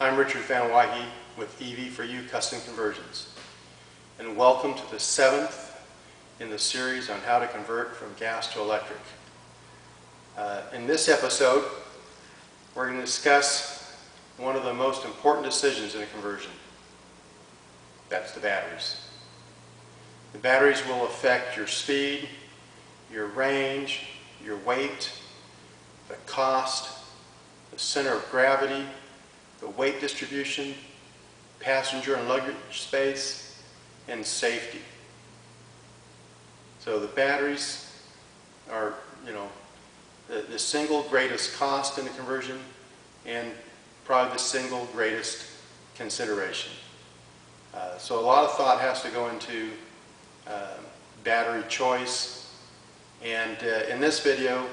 I'm Richard Van Wyhe with EV4U Custom Conversions, and welcome to the 7th in the series on how to convert from gas to electric. In this episode, we're going to discuss one of the most important decisions in a conversion. That's the batteries. The batteries will affect your speed, your range, your weight, the cost, the center of gravity, the weight distribution, passenger and luggage space, and safety. So the batteries are, the single greatest cost in the conversion and probably the single greatest consideration. So a lot of thought has to go into battery choice, and in this video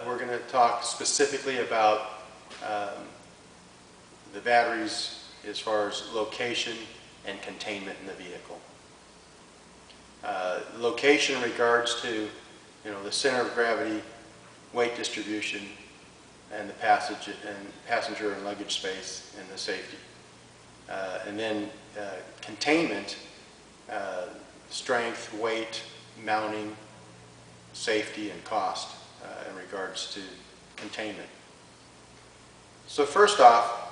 we're going to talk specifically about the batteries as far as location and containment in the vehicle. Location in regards to the center of gravity, weight distribution, and the passenger and luggage space, and the safety. And then containment, strength, weight, mounting, safety, and cost in regards to containment. So first off,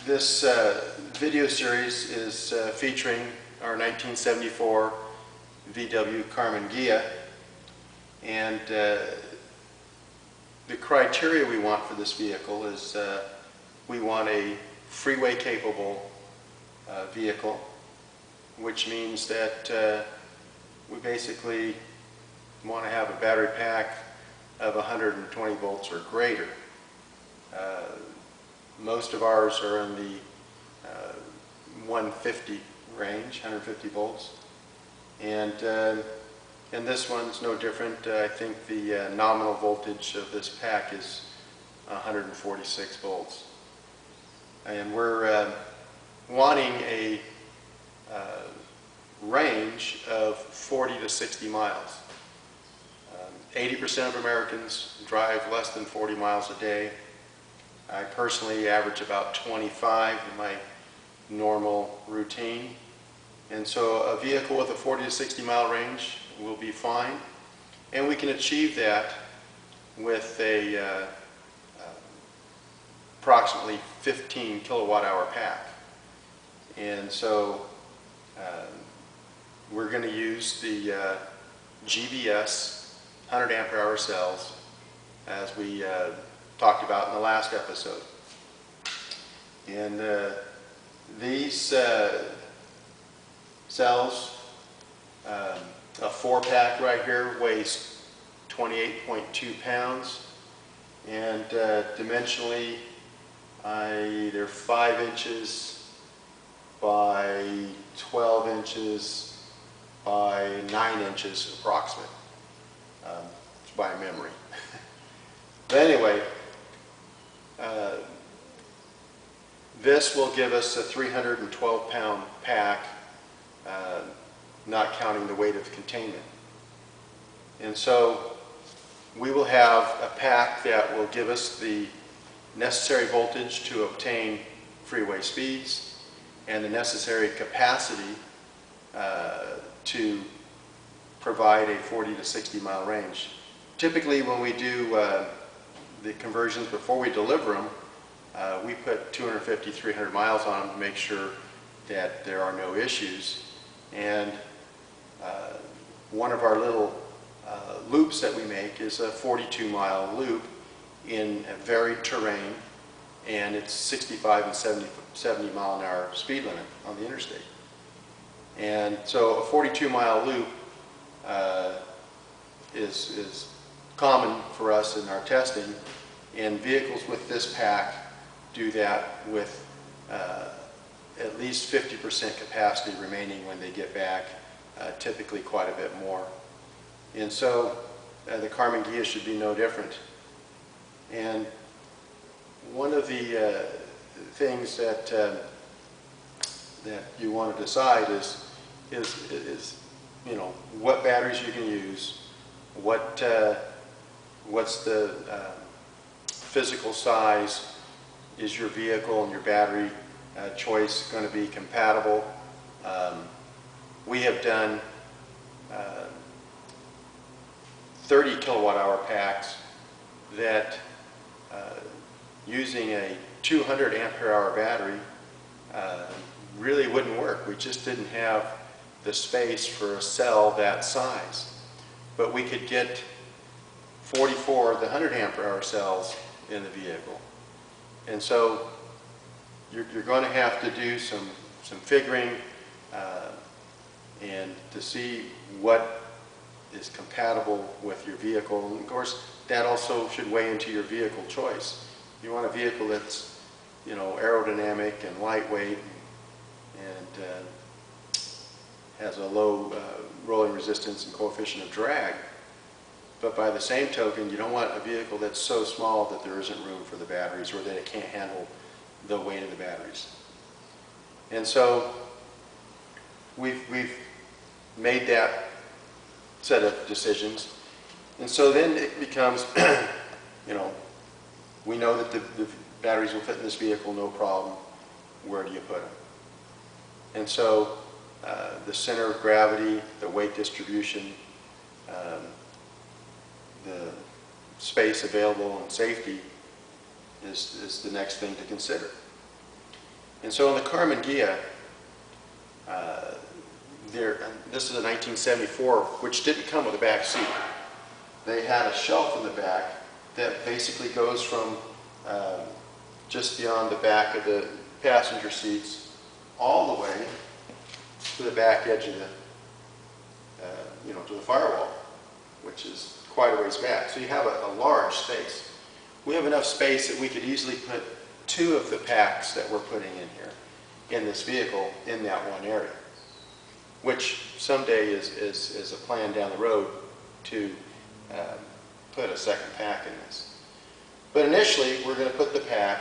this video series is featuring our 1974 VW Karmann Ghia, and the criteria we want for this vehicle is we want a freeway capable vehicle, which means that we basically want to have a battery pack of 120 volts or greater. Most of ours are in the 150 range, 150 volts, and this one's no different. I think the nominal voltage of this pack is 146 volts, and we're wanting a range of 40 to 60 miles. 80% of Americans drive less than 40 miles a day. I personally average about 25 in my normal routine. And so a vehicle with a 40 to 60 mile range will be fine. And we can achieve that with a approximately 15 kilowatt hour pack. And so we're going to use the GBS 100 ampere hour cells, as we talked about in the last episode. And these cells, a 4-pack right here, weighs 28.2 pounds, and dimensionally they're 5 inches by 12 inches by 9 inches approximate, by memory. But anyway, this will give us a 312 pound pack, not counting the weight of containment. And so we will have a pack that will give us the necessary voltage to obtain freeway speeds and the necessary capacity to provide a 40 to 60 mile range. Typically when we do the conversions before we deliver them, we put 250, 300 miles on them to make sure that there are no issues. And one of our little loops that we make is a 42-mile loop in a varied terrain, and it's 65 and 70 mile an hour speed limit on the interstate. And so a 42-mile loop is common for us in our testing, and vehicles with this pack do that with at least 50% capacity remaining when they get back, typically quite a bit more. And so the Karmann Ghia should be no different. And one of the things that that you want to decide is what batteries you can use, what's the physical size, is your vehicle and your battery choice going to be compatible? We have done 30 kilowatt hour packs that using a 200 ampere hour battery really wouldn't work. We just didn't have the space for a cell that size. But we could get 44 of the 100 ampere hour cells in the vehicle. And so you're going to have to do some figuring and to see what is compatible with your vehicle. And of course, that also should weigh into your vehicle choice. You want a vehicle that's, you know, aerodynamic and lightweight and has a low rolling resistance and coefficient of drag. But by the same token, you don't want a vehicle that's so small that there isn't room for the batteries or that it can't handle the weight of the batteries. And so we've made that set of decisions. And so then it becomes, you know, we know that the batteries will fit in this vehicle, no problem. Where do you put them? And so the center of gravity, the weight distribution, the space available and safety is the next thing to consider. And so in the Karmann Ghia, this is a 1974, which didn't come with a back seat. They had a shelf in the back that basically goes from just beyond the back of the passenger seats all the way to the back edge of the, to the firewall, which is quite a ways back. So you have a large space. We have enough space that we could easily put 2 of the packs that we're putting in here in this vehicle in that one area, which someday is a plan down the road to put a second pack in this. But initially, we're going to put the pack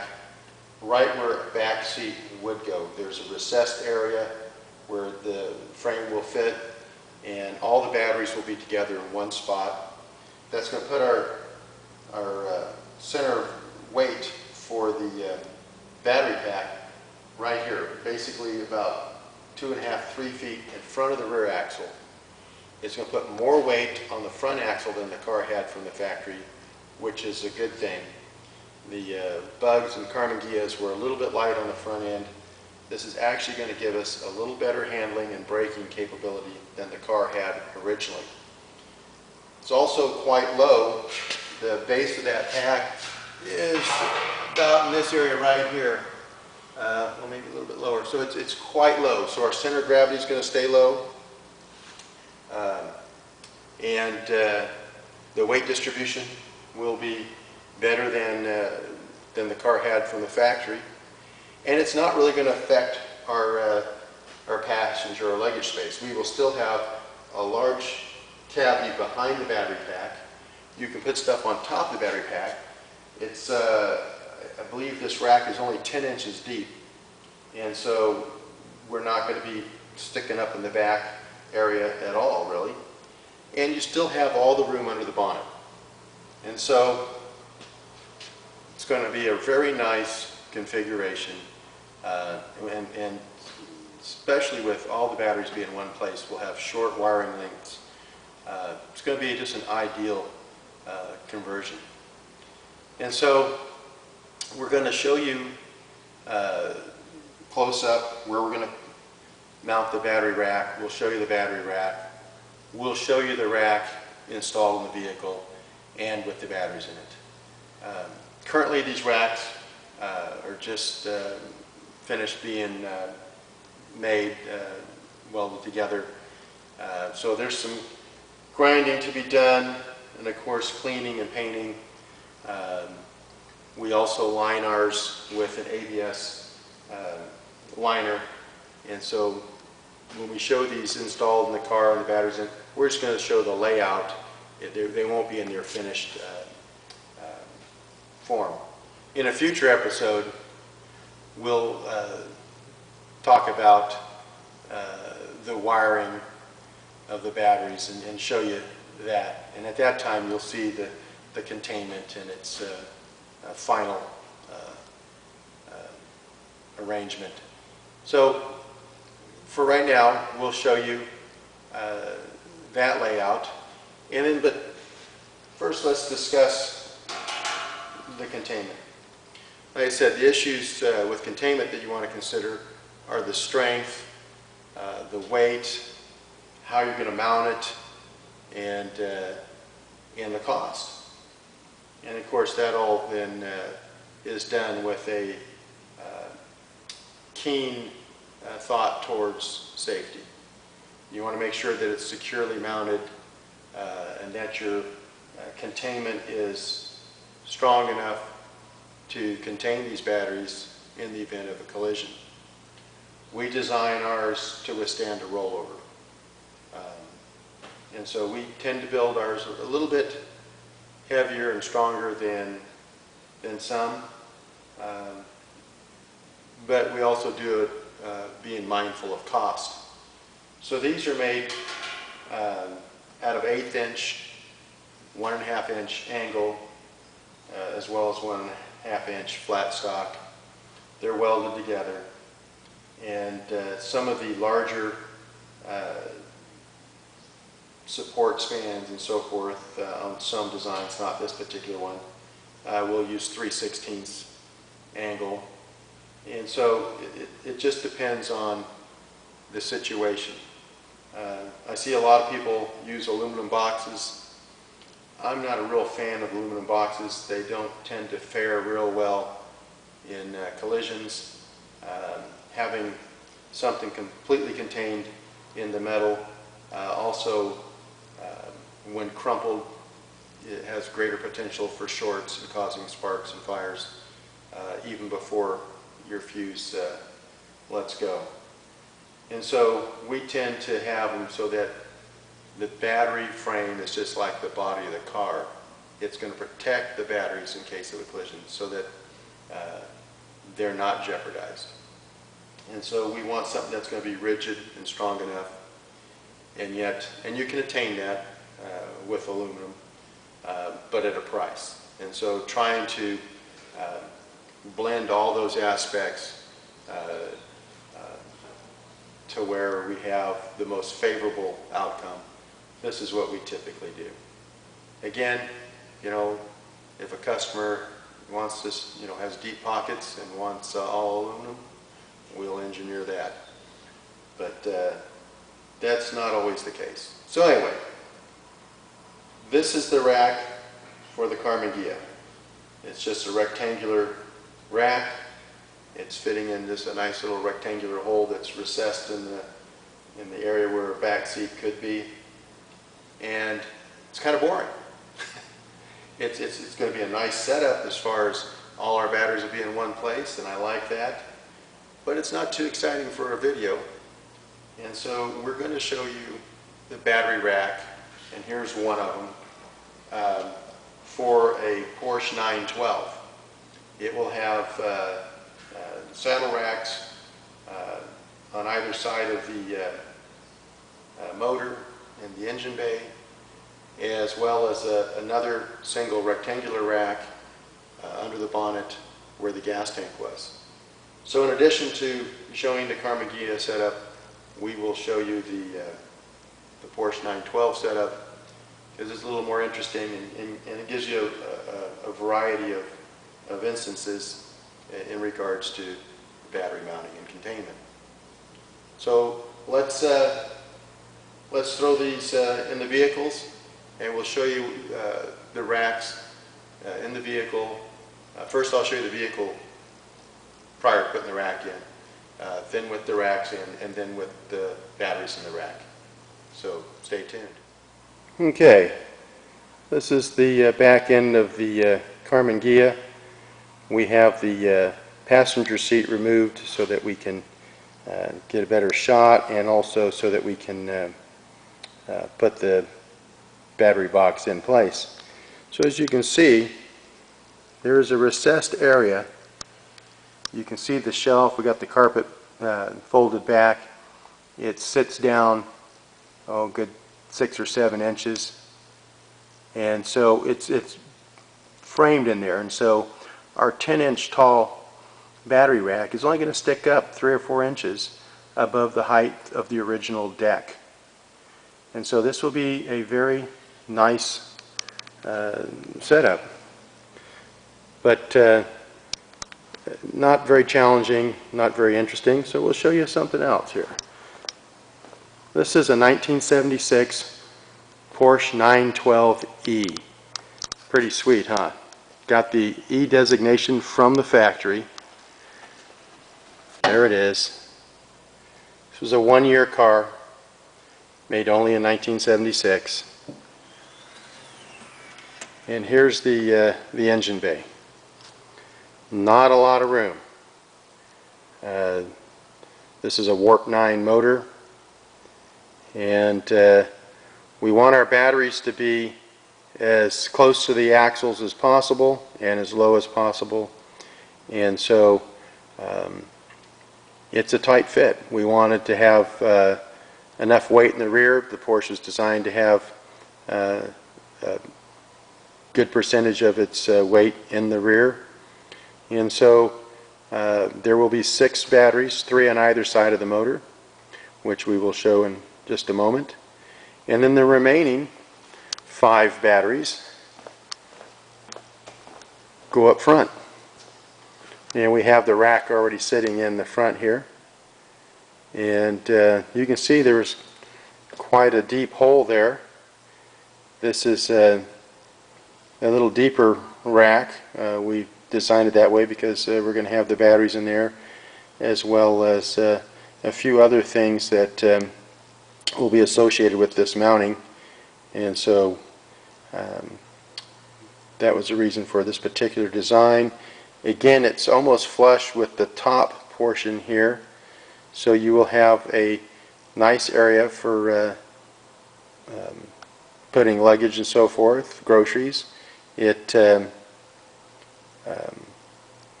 right where a back seat would go. There's a recessed area where the frame will fit, and all the batteries will be together in one spot. That's going to put our center of weight for the battery pack right here, basically about 2.5, 3 feet in front of the rear axle. It's going to put more weight on the front axle than the car had from the factory, which is a good thing. The Bugs and Karmann Ghias were a little bit light on the front end. This is actually going to give us a little better handling and braking capability than the car had originally. It's also quite low. The base of that pack is about in this area right here. Well, maybe a little bit lower. So it's quite low. So our center of gravity is going to stay low. And the weight distribution will be better than the car had from the factory. And it's not really going to affect our passenger or luggage space. We will still have a large cavity behind the battery pack. You can put stuff on top of the battery pack. It's, I believe this rack is only 10 inches deep. And so we're not going to be sticking up in the back area at all, really. And you still have all the room under the bonnet. And so it's going to be a very nice configuration. And especially with all the batteries being in one place, we'll have short wiring lengths. It's going to be just an ideal conversion. And so we're going to show you close up where we're going to mount the battery rack. We'll show you the battery rack. We'll show you the rack installed in the vehicle and with the batteries in it. Currently these racks are just finished being made, welded together. So there's some grinding to be done, and of course cleaning and painting. We also line ours with an ABS liner, and so when we show these installed in the car and the batteries in, we're just going to show the layout. They won't be in their finished form. In a future episode, we'll talk about the wiring of the batteries and show you that. And at that time, you'll see the containment and its final arrangement. So for right now, we'll show you that layout. And then, but first let's discuss the containment. Like I said, the issues with containment that you want to consider are the strength, the weight, how you're going to mount it, and the cost. And of course that all then is done with a keen thought towards safety. You want to make sure that it's securely mounted and that your containment is strong enough to contain these batteries in the event of a collision. We design ours to withstand a rollover. And so we tend to build ours a little bit heavier and stronger than some. But we also do it being mindful of cost. So these are made out of 1/8 inch, 1.5 inch angle, as well as 1.5 inch flat stock. They're welded together. And some of the larger support spans and so forth on some designs, not this particular one, we'll use 3/16 angle. And so it just depends on the situation. I see a lot of people use aluminum boxes. I'm not a real fan of aluminum boxes. They don't tend to fare real well in collisions. Having something completely contained in the metal also, when crumpled, it has greater potential for shorts and causing sparks and fires even before your fuse lets go. And so we tend to have them so that the battery frame is just like the body of the car. It's going to protect the batteries in case of a collision so that they're not jeopardized. And so we want something that's going to be rigid and strong enough, and you can attain that with aluminum, but at a price. And so trying to blend all those aspects to where we have the most favorable outcome. This is what we typically do. Again, if a customer wants this, has deep pockets and wants all aluminum, we'll engineer that. But that's not always the case. So anyway, this is the rack for the Karmann Ghia. It's just a rectangular rack. It's fitting in just a nice little rectangular hole that's recessed in the area where a back seat could be. And it's kind of boring. It's going to be a nice setup as far as all our batteries will be in one place, and I like that. But it's not too exciting for a video. And so we're going to show you the battery rack, and here's one of them for a Porsche 912. It will have saddle racks on either side of the motor and the engine bay, as well as another single rectangular rack under the bonnet where the gas tank was. So in addition to showing the Karmann Ghia setup, we will show you the Porsche 912 setup, because it's a little more interesting, and it gives you a variety of instances in regards to battery mounting and containment. So let's throw these in the vehicles, and we'll show you the racks in the vehicle. First I'll show you the vehicle prior to putting the rack in, then with the racks in, and then with the batteries in the rack. So stay tuned. Okay, this is the back end of the Karmann Ghia. We have the passenger seat removed so that we can get a better shot, and also so that we can put the battery box in place. So as you can see, there is a recessed area. You can see the shelf. We got the carpet folded back. It sits down, good 6 or 7 inches, and so it's framed in there. And so our 10-inch tall battery rack is only going to stick up 3 or 4 inches above the height of the original deck. And so this will be a very nice setup, but not very challenging, not very interesting, so we'll show you something else here. This is a 1976 Porsche 912E. Pretty sweet, huh? Got the E designation from the factory. There it is. This was a one-year car, made only in 1976. And here's the engine bay. Not a lot of room. This is a Warp 9 motor, and we want our batteries to be as close to the axles as possible and as low as possible, and so it's a tight fit. We wanted to have enough weight in the rear. The Porsche is designed to have a good percentage of its weight in the rear, and so there will be 6 batteries, 3 on either side of the motor, which we will show in just a moment, and then the remaining 5 batteries go up front. And we have the rack already sitting in the front here, and you can see there's quite a deep hole there. This is a little deeper rack. We designed it that way because we're going to have the batteries in there, as well as a few other things that will be associated with this mounting, and so that was the reason for this particular design. Again, it's almost flush with the top portion here, so you will have a nice area for putting luggage and so forth, groceries. It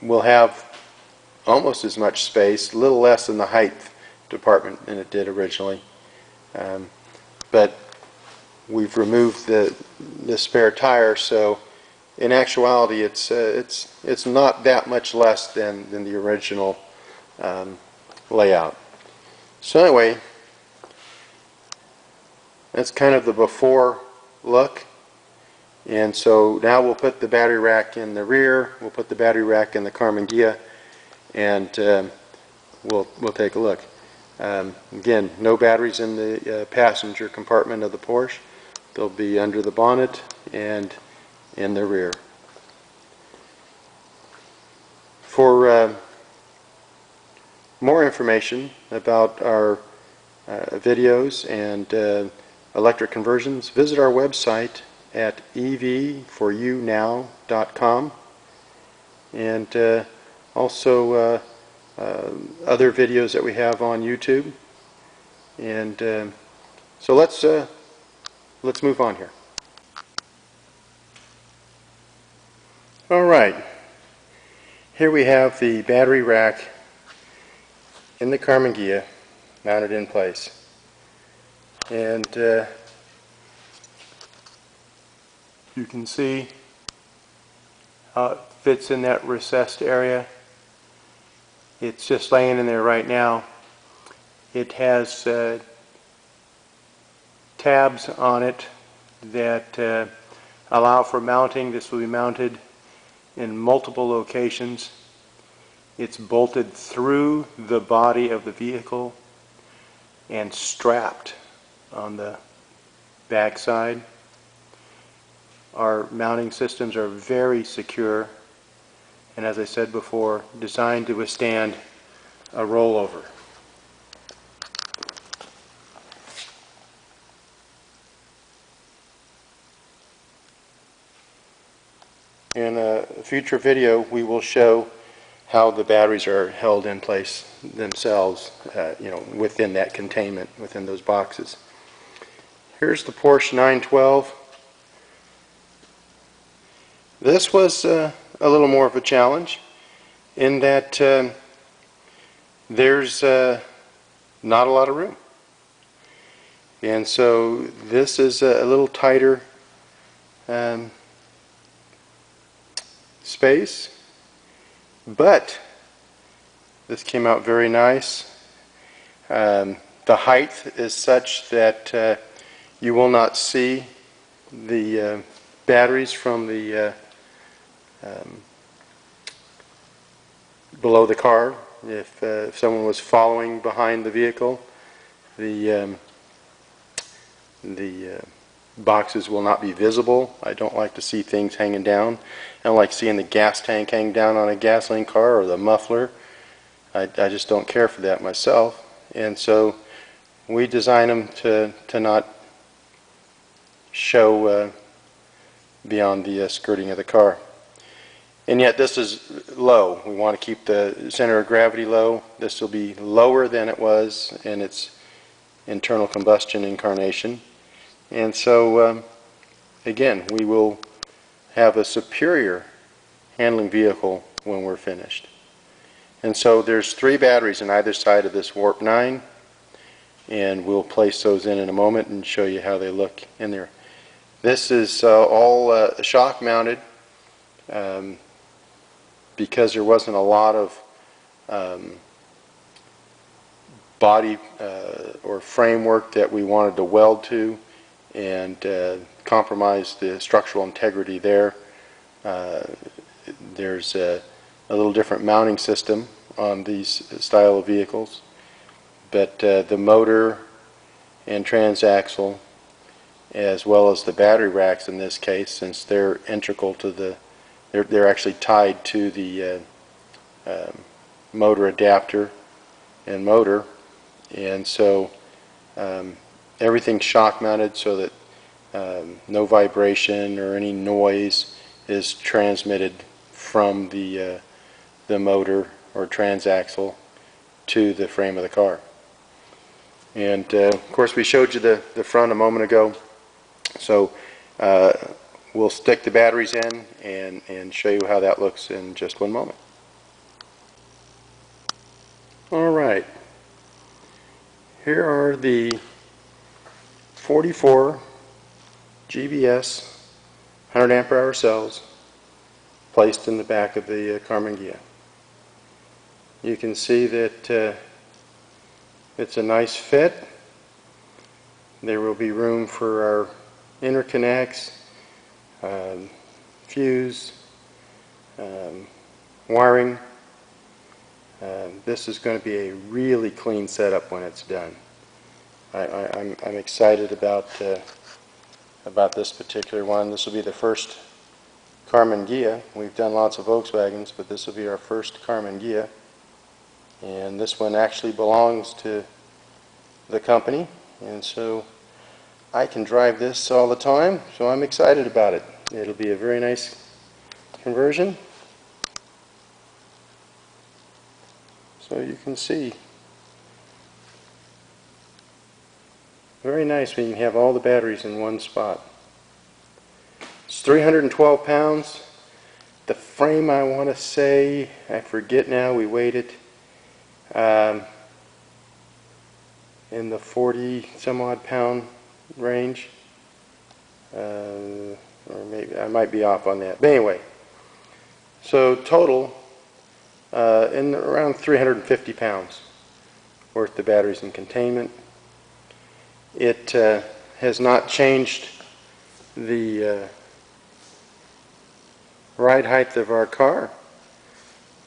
will have almost as much space, a little less in the height department than it did originally, but we've removed the spare tire, so in actuality it's not that much less than the original layout. So anyway, that's kind of the before look. And so now we'll put the battery rack in the rear, we'll put the battery rack in the Karmann Ghia, and we'll take a look. Again, no batteries in the passenger compartment of the Porsche. They'll be under the bonnet and in the rear. For more information about our videos and electric conversions, visit our website at evforyounow.com, and also other videos that we have on YouTube. And so let's move on here. All right, here we have the battery rack in the Karmann Ghia mounted in place, and you can see how it fits in that recessed area. It's just laying in there right now. It has tabs on it that allow for mounting. This will be mounted in multiple locations. It's bolted through the body of the vehicle and strapped on the back side. Our mounting systems are very secure, and as I said before, designed to withstand a rollover. In a future video, we will show how the batteries are held in place themselves, within that containment, within those boxes. Here's the Porsche 912. This was a little more of a challenge in that there's not a lot of room, and so this is a little tighter space, But this came out very nice. The height is such that you will not see the batteries from the below the car. If someone was following behind the vehicle, the boxes will not be visible. I don't like to see things hanging down. I don't like seeing the gas tank hang down on a gasoline car or the muffler. I just don't care for that myself. And so we design them to not show beyond the skirting of the car. And yet this is low. We want to keep the center of gravity low. This will be lower than it was in its internal combustion incarnation. And so again, we will have a superior handling vehicle when we're finished. And so there's 3 batteries on either side of this Warp 9, and we'll place those in a moment and show you how they look in there. This is all shock mounted because there wasn't a lot of body or framework that we wanted to weld to and compromise the structural integrity there. There's a little different mounting system on these style of vehicles, but the motor and transaxle, as well as the battery racks in this case, since they're integral to the, they're actually tied to the motor adapter and motor, and so everything's shock mounted so that no vibration or any noise is transmitted from the motor or transaxle to the frame of the car. And of course we showed you the front a moment ago, so we'll stick the batteries in and show you how that looks in just one moment. Alright, here are the 44 GBS 100 ampere hour cells placed in the back of the Karmann Ghia. You can see that it's a nice fit. There will be room for our interconnects, fuse, wiring. This is going to be a really clean setup when it's done. I'm excited about this particular one. This will be the first Karmann Ghia. We've done lots of Volkswagens, but this will be our first Karmann Ghia. And this one actually belongs to the company, and so I can drive this all the time, so I'm excited about it. It'll be a very nice conversion. So you can see, very nice when you have all the batteries in one spot. It's 312 pounds. The frame, I want to say, I forget now, we weighed it in the 40 some odd pound range, or maybe I might be off on that, but anyway, so total in around 350 pounds worth of batteries and containment. It has not changed the ride height of our car.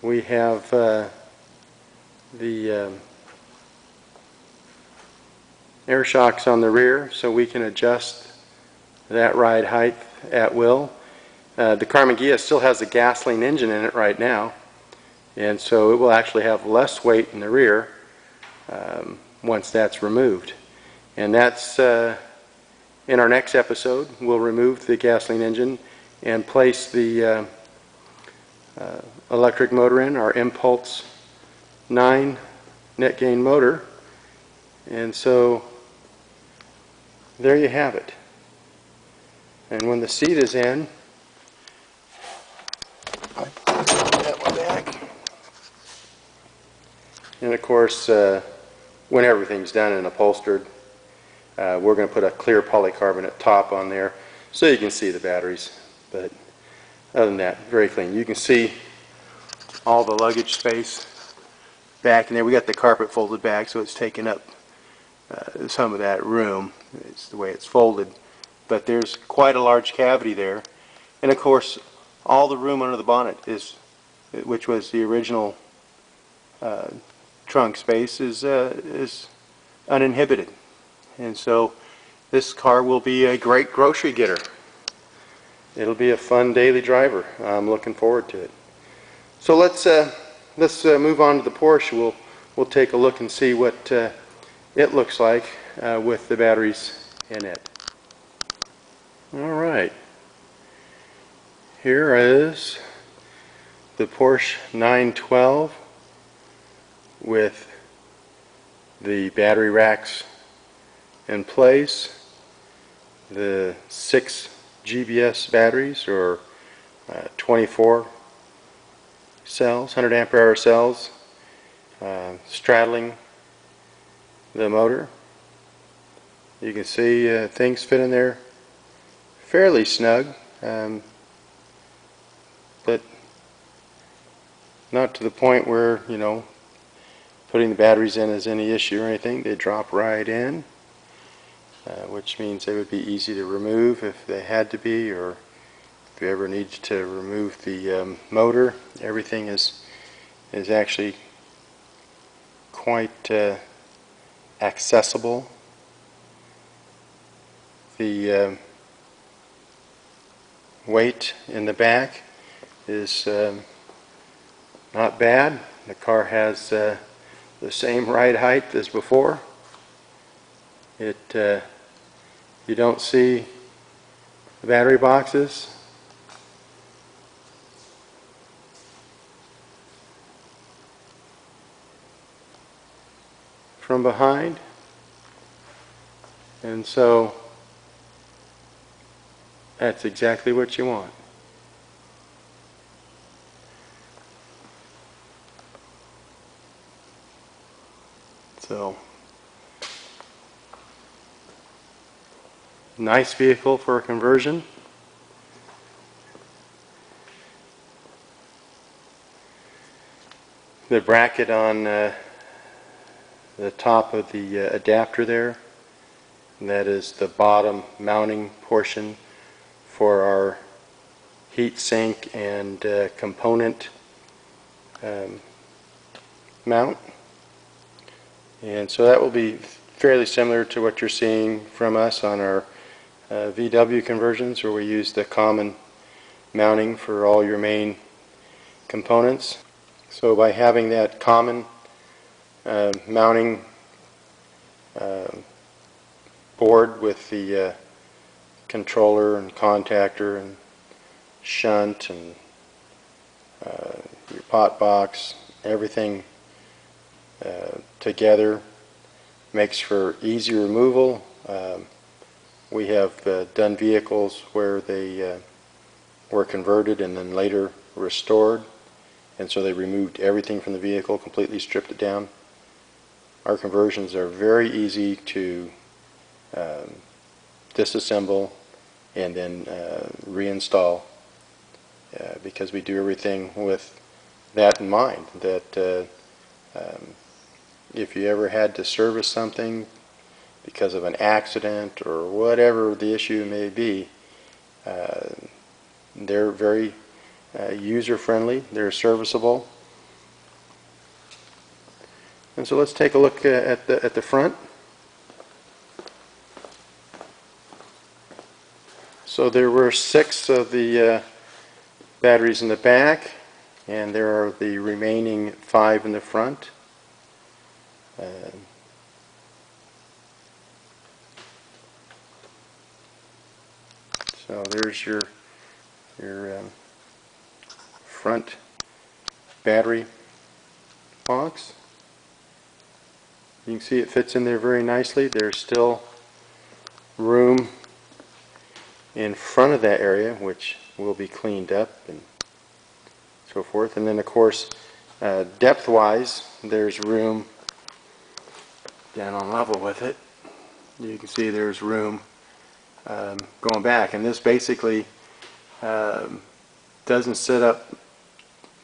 We have the air shocks on the rear, so we can adjust that ride height at will. The Karmann Ghia still has a gasoline engine in it right now, and so it will actually have less weight in the rear once that's removed. And that's in our next episode. We'll remove the gasoline engine and place the electric motor in, our Impulse 9 net gain motor. And so there you have it. And when the seat is in, I put that one back. And of course, when everything's done and upholstered, we're going to put a clear polycarbonate top on there so you can see the batteries. But other than that, very clean. You can see all the luggage space back in there. We got the carpet folded back, so it's taken up some of that room. It's the way it's folded. But there's quite a large cavity there. And of course, all the room under the bonnet is, which was the original trunk space, is uninhibited. And so this car will be a great grocery getter. It'll be a fun daily driver. I'm looking forward to it. So let's move on to the Porsche. We'll take a look and see what it looks like with the batteries in it. All right. Here is the Porsche 912 with the battery racks in place. The 6 GBS batteries, or 24 cells, 100 ampere hour cells, straddling the motor. You can see things fit in there fairly snug, but not to the point where, you know, putting the batteries in is any issue or anything. They drop right in, which means they would be easy to remove if they had to be, or if you ever need to remove the motor. Everything is actually quite accessible. The weight in the back is not bad. The car has the same ride height as before. You don't see the battery boxes. From behind, and so that's exactly what you want. So, nice vehicle for a conversion. The bracket on the top of the adapter there, and that is the bottom mounting portion for our heat sink and component mount. And so that will be fairly similar to what you're seeing from us on our VW conversions, where we use the common mounting for all your main components. So by having that common mounting board with the controller and contactor and shunt and your pot box, everything together makes for easy removal. We have done vehicles where they were converted and then later restored, and so they removed everything from the vehicle, completely stripped it down. Our conversions are very easy to disassemble and then reinstall, because we do everything with that in mind, that if you ever had to service something because of an accident or whatever the issue may be, they're very user-friendly, they're serviceable. And so let's take a look at the front. So there were 6 of the batteries in the back, and there are the remaining 5 in the front. So there's your front battery box. You can see it fits in there very nicely. There's still room in front of that area, which will be cleaned up and so forth. And then of course, depth-wise, there's room down on level with it. You can see there's room going back, and this basically doesn't sit up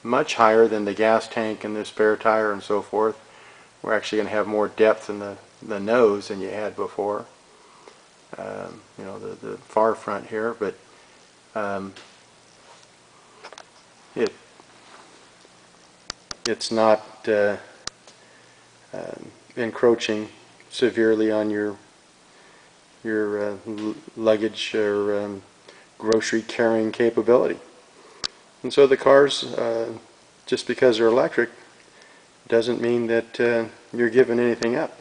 much higher than the gas tank and the spare tire and so forth. We're actually going to have more depth in the nose than you had before. You know, the far front here, but it's not encroaching severely on your luggage or grocery carrying capability. And so the cars, just because they're electric, doesn't mean that you're giving anything up.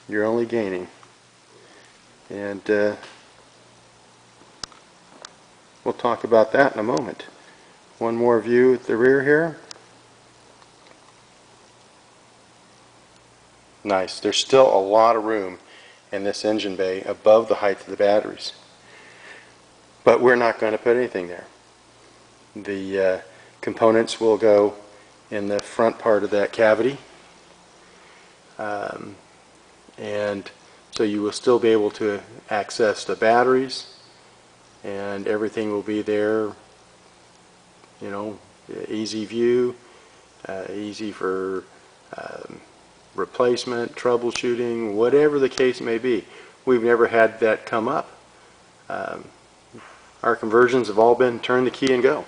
You're only gaining. And we'll talk about that in a moment. One more view at the rear here. Nice. There's still a lot of room in this engine bay above the height of the batteries. But we're not going to put anything there. The components will go in the front part of that cavity. And so you will still be able to access the batteries, and everything will be there, you know, easy view, easy for replacement, troubleshooting, whatever the case may be. We've never had that come up. Our conversions have all been turn the key and go.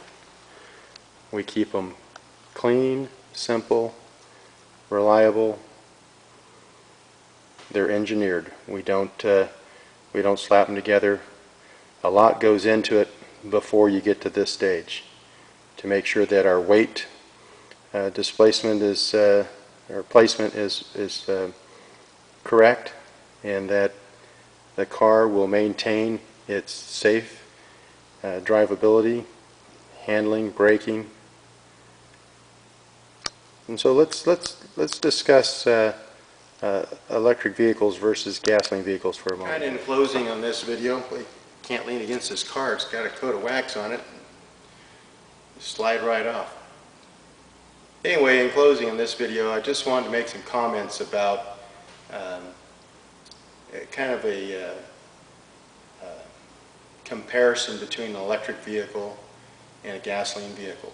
We keep them clean, simple, reliable. They're engineered. We don't slap them together. A lot goes into it before you get to this stage to make sure that our weight displacement is our placement is correct, and that the car will maintain its safe drivability, handling, braking. And so let's discuss electric vehicles versus gasoline vehicles for a moment. In closing on this video, we can't lean against this car. It's got a coat of wax on it. Slide right off. Anyway, in closing on this video, I just wanted to make some comments about kind of a comparison between an electric vehicle and a gasoline vehicle.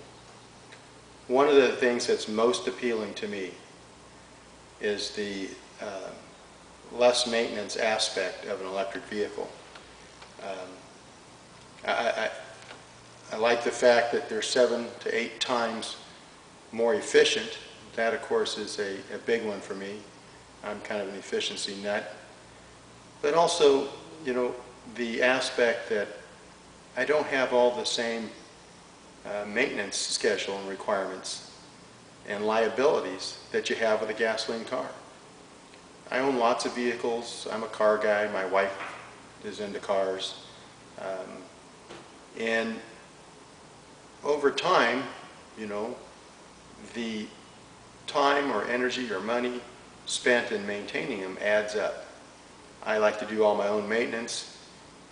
One of the things that's most appealing to me is the less maintenance aspect of an electric vehicle. I like the fact that they're 7 to 8 times more efficient. That, of course, is a big one for me. I'm kind of an efficiency nut. But also, you know, the aspect that I don't have all the same maintenance schedule and requirements and liabilities that you have with a gasoline car. I own lots of vehicles. I'm a car guy. My wife is into cars. And over time, you know, the time or energy or money spent in maintaining them adds up. I like to do all my own maintenance,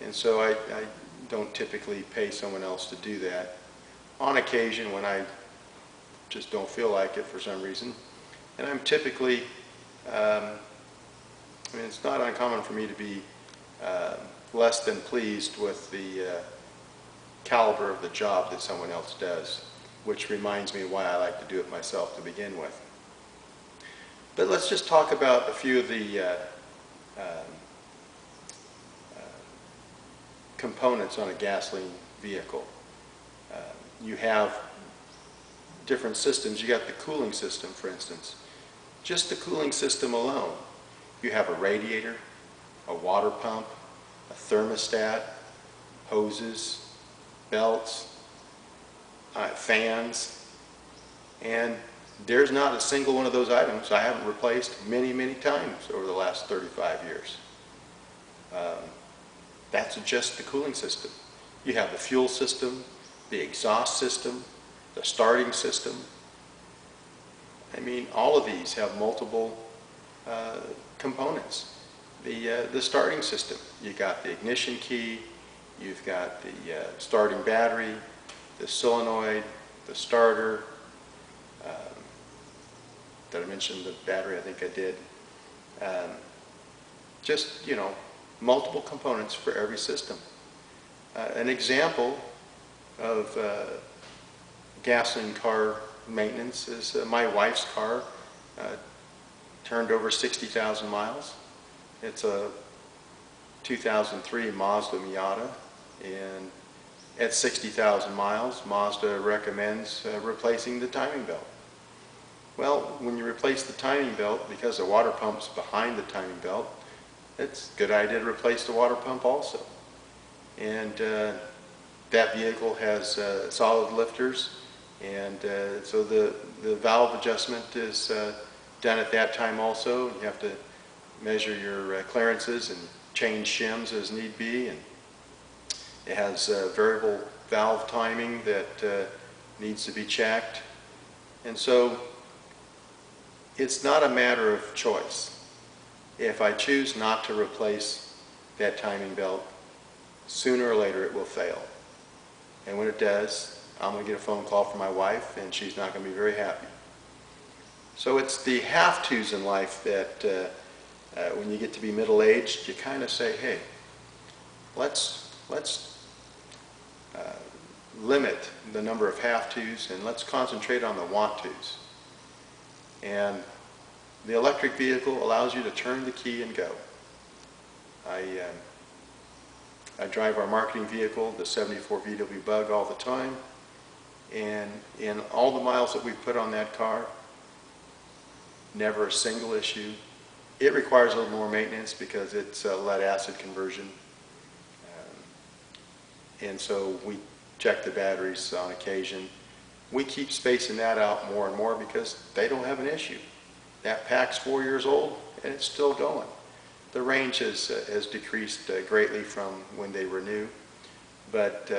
and so I don't typically pay someone else to do that. On occasion, when I just don't feel like it for some reason, and I'm typically, I mean, it's not uncommon for me to be less than pleased with the caliber of the job that someone else does, which reminds me why I like to do it myself to begin with. But let's just talk about a few of the components on a gasoline vehicle. You have different systems. You got the cooling system, for instance. Just the cooling system alone. You have a radiator, a water pump, a thermostat, hoses, belts, fans, and there's not a single one of those items I haven't replaced many, many times over the last 35 years. That's just the cooling system. You have the fuel system, the exhaust system, the starting system. I mean, all of these have multiple components. The starting system, you got the ignition key, you've got the starting battery, the solenoid, the starter. Did I mention the battery? I think I did. Just, you know, multiple components for every system. An example of gasoline car maintenance is my wife's car turned over 60,000 miles. It's a 2003 Mazda Miata, and at 60,000 miles, Mazda recommends replacing the timing belt. Well, when you replace the timing belt, because the water pump's behind the timing belt, it's a good idea to replace the water pump also. And that vehicle has solid lifters, and so the valve adjustment is done at that time also. You have to measure your clearances and change shims as need be, and it has variable valve timing that needs to be checked. And so it's not a matter of choice. If I choose not to replace that timing belt, sooner or later it will fail. And when it does, I'm going to get a phone call from my wife, and she's not going to be very happy. So it's the have-tos in life that when you get to be middle-aged, you kind of say, hey, let's limit the number of have-tos, and let's concentrate on the want-tos. And the electric vehicle allows you to turn the key and go. I drive our marketing vehicle, the 74 VW Bug, all the time, and in all the miles that we've put on that car, never a single issue. It requires a little more maintenance because it's a lead-acid conversion, and so we check the batteries on occasion. We keep spacing that out more and more because they don't have an issue. That pack's 4 years old and it's still going. The range has decreased greatly from when they were new, but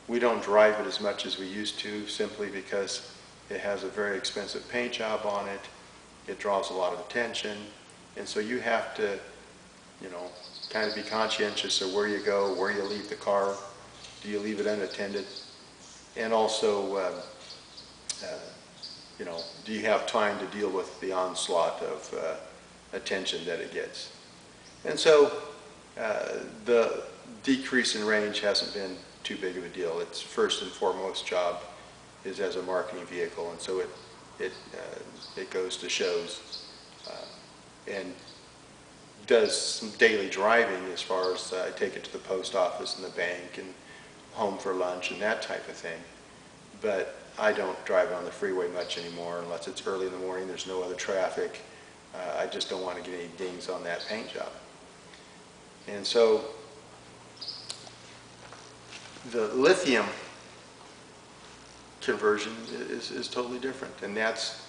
we don't drive it as much as we used to, simply because it has a very expensive paint job on it. It draws a lot of attention, and so you have to, kind of be conscientious of where you go, where you leave the car. Do you leave it unattended? And also, do you have time to deal with the onslaught of attention that it gets? And so the decrease in range hasn't been too big of a deal. Its first and foremost job is as a marketing vehicle, and so it goes to shows and does some daily driving as far as I take it to the post office and the bank and home for lunch and that type of thing. But I don't drive it on the freeway much anymore unless it's early in the morning, there's no other traffic. I just don't want to get any dings on that paint job. And so the lithium conversion is totally different, and that's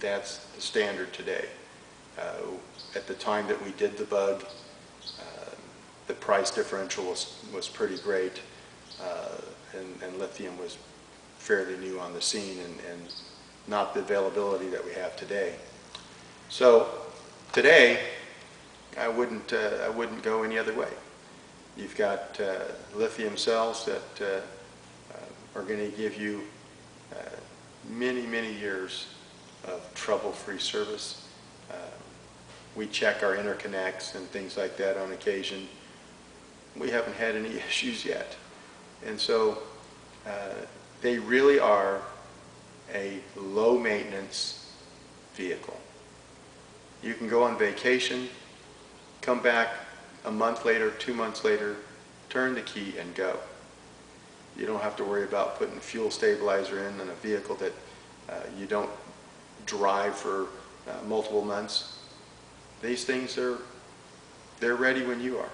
that's the standard today. At the time that we did the Bug, the price differential was pretty great, and lithium was fairly new on the scene, and not the availability that we have today. So today, I wouldn't go any other way. You've got lithium cells that are going to give you many years of trouble-free service. We check our interconnects and things like that on occasion. We haven't had any issues yet. And so they really are a low-maintenance vehicle. You can go on vacation, come back a month later, 2 months later, turn the key and go. You don't have to worry about putting fuel stabilizer in a vehicle that you don't drive for multiple months. These things they're ready when you are.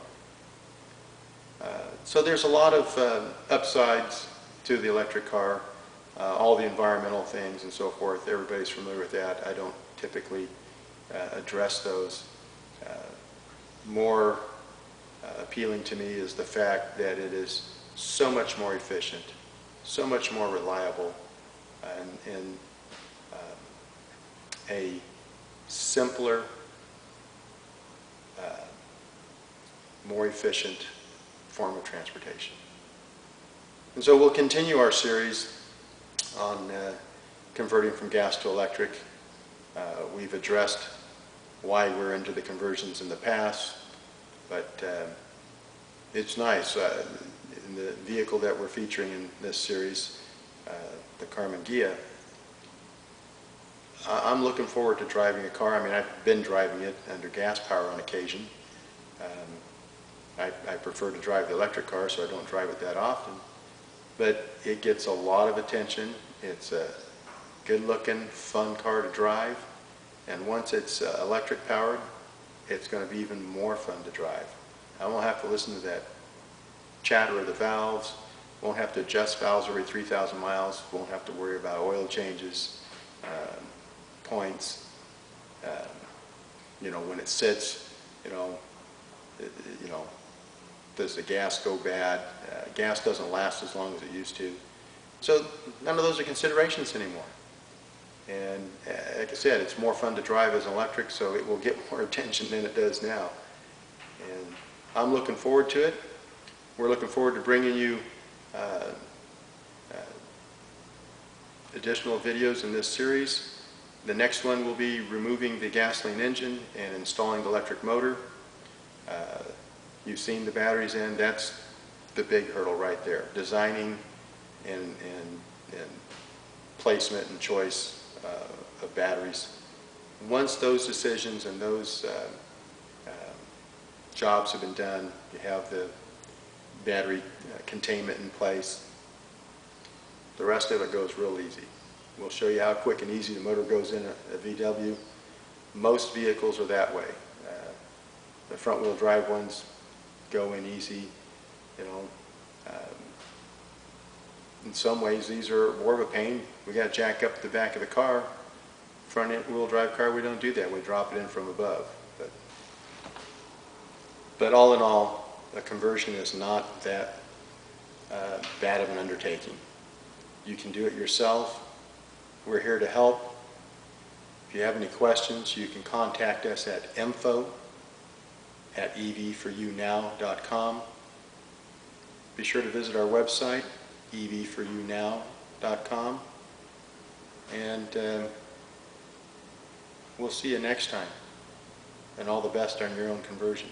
So there's a lot of upsides to the electric car, all the environmental things and so forth. Everybody's familiar with that. I don't typically address those. More appealing to me is the fact that it is so much more efficient, so much more reliable, and a simpler, more efficient form of transportation. And so we'll continue our series on converting from gas to electric. We've addressed why we're into the conversions in the past, but it's nice. in the vehicle that we're featuring in this series, the Karmann Ghia, I'm looking forward to driving a car. I mean, I've been driving it under gas power on occasion. I prefer to drive the electric car, so I don't drive it that often. But it gets a lot of attention. It's a good-looking, fun car to drive. And once it's electric powered, it's going to be even more fun to drive. I won't have to listen to that chatter of the valves. Won't have to adjust valves every 3,000 miles. Won't have to worry about oil changes, points. You know, when it sits, you know, does the gas go bad? Gas doesn't last as long as it used to. So none of those are considerations anymore. And like I said, it's more fun to drive as an electric, so it will get more attention than it does now. And I'm looking forward to it. We're looking forward to bringing you additional videos in this series. The next one will be removing the gasoline engine and installing the electric motor. You've seen the batteries in. That's the big hurdle right there. Designing and placement and choice of batteries. Once those decisions and those jobs have been done, you have the battery containment in place. The rest of it goes real easy. We'll show you how quick and easy the motor goes in a VW. Most vehicles are that way. The front wheel drive ones go in easy, you know. In some ways these are more of a pain. We got to jack up the back of the car. Front wheel drive car, we don't do that. We drop it in from above. But all in all, a conversion is not that bad of an undertaking. You can do it yourself. We're here to help. If you have any questions, you can contact us at info@evforyounow.com. Be sure to visit our website, evforyounow.com, and we'll see you next time. And all the best on your own conversion.